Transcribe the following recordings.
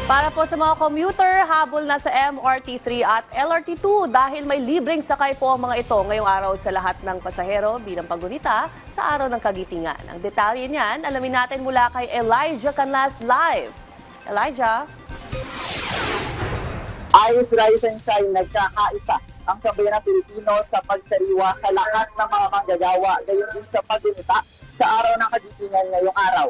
Para po sa mga commuter, habol na sa MRT3 at LRT2 dahil may libreng sakay po ang mga ito ngayong araw sa lahat ng pasahero bilang paggunita sa araw ng kagitingan. Ang detalye niyan, alamin natin mula kay Elijah Canlas live. Elijah? Ayos, rise and shine, nagkakaisa ang sambayan ng Pilipino sa pagsariwa sa lakas ng mga manggagawa, gayon din sa paggunita sa araw ng kagitingan ngayong araw.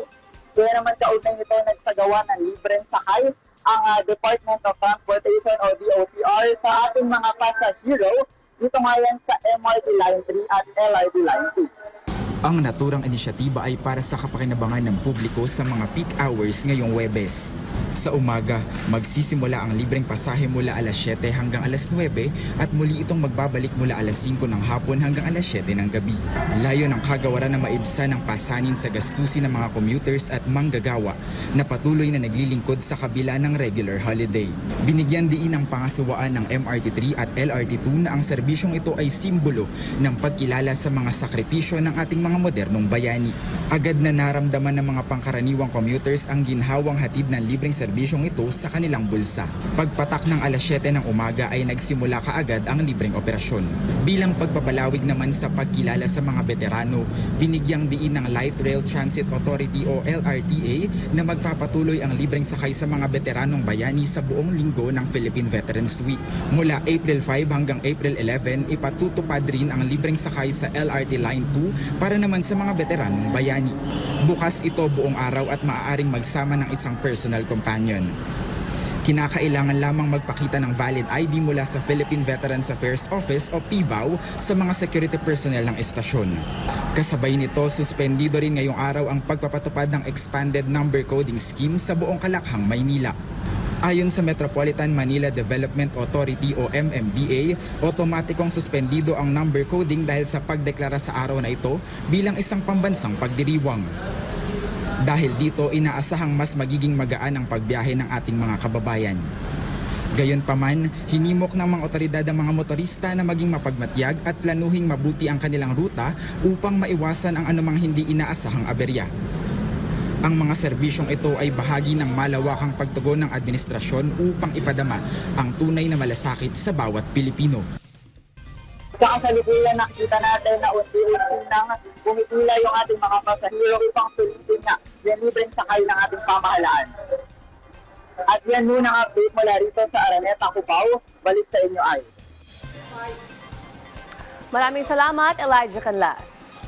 Kaya naman kaugnay nito nagsagawa ng libreng sakay ang Department of Transportation o DOTR sa ating mga pasahero dito ngayon sa MRT Line 3 at LRT Line 2. Ang naturang inisyatiba ay para sa kapakinabangan ng publiko sa mga peak hours ngayong Huwebes. Sa umaga, magsisimula ang libreng pasahe mula alas 7 hanggang alas 9 at muli itong magbabalik mula alas 5 ng hapon hanggang alas 7 ng gabi. Layo ng kagawaran na maibsan ang pasanin sa gastusin ng mga commuters at manggagawa na patuloy na naglilingkod sa kabila ng regular holiday. Binigyan diin ang pangasuwaan ng MRT3 at LRT2 na ang serbisyong ito ay simbolo ng pagkilala sa mga sakripisyo ng ating mga modernong bayani. Agad na naramdaman ng mga pangkaraniwang commuters ang ginhawang hatid ng libreng serbisyong ito sa kanilang bulsa. Pagpatak ng alas 7 ng umaga ay nagsimula kaagad ang libreng operasyon. Bilang pagpapalawig naman sa pagkilala sa mga veterano, binigyang diin ng Light Rail Transit Authority o LRTA na magpapatuloy ang libreng sakay sa mga veteranong bayani sa buong linggo ng Philippine Veterans Week. Mula April 5 hanggang April 11, ipatutupad rin ang libreng sakay sa LRT Line 2 para naman sa mga veteranong bayani. Bukas ito buong araw at maaaring magsama ng isang personal companion. Kinakailangan lamang magpakita ng valid ID mula sa Philippine Veterans Affairs Office o PVAO sa mga security personnel ng estasyon. Kasabay nito, suspendido rin ngayong araw ang pagpapatupad ng Expanded Number Coding Scheme sa buong Kalakhang, Maynila. Ayon sa Metropolitan Manila Development Authority o MMDA, otomatikong suspendido ang number coding dahil sa pagdeklara sa araw na ito bilang isang pambansang pagdiriwang. Dahil dito, inaasahang mas magiging magaan ang pagbiyahe ng ating mga kababayan. Gayunpaman, hinimok ng mga otoridad ang mga motorista na maging mapagmatyag at planuhing mabuti ang kanilang ruta upang maiwasan ang anumang hindi inaasahang aberya. Ang mga serbisyong ito ay bahagi ng malawakang pagtugon ng administrasyon upang ipadama ang tunay na malasakit sa bawat Pilipino. Sa kasalukuyan, nakita natin na unti-unti nang pumipila yung ating mga pasahero upang sulitin na yung libreng sakay ng ating pamahalaan. At yan muna ang update mula rito sa Araneta, Cubao. Balik sa inyo ay. Maraming salamat, Elijah Canlas.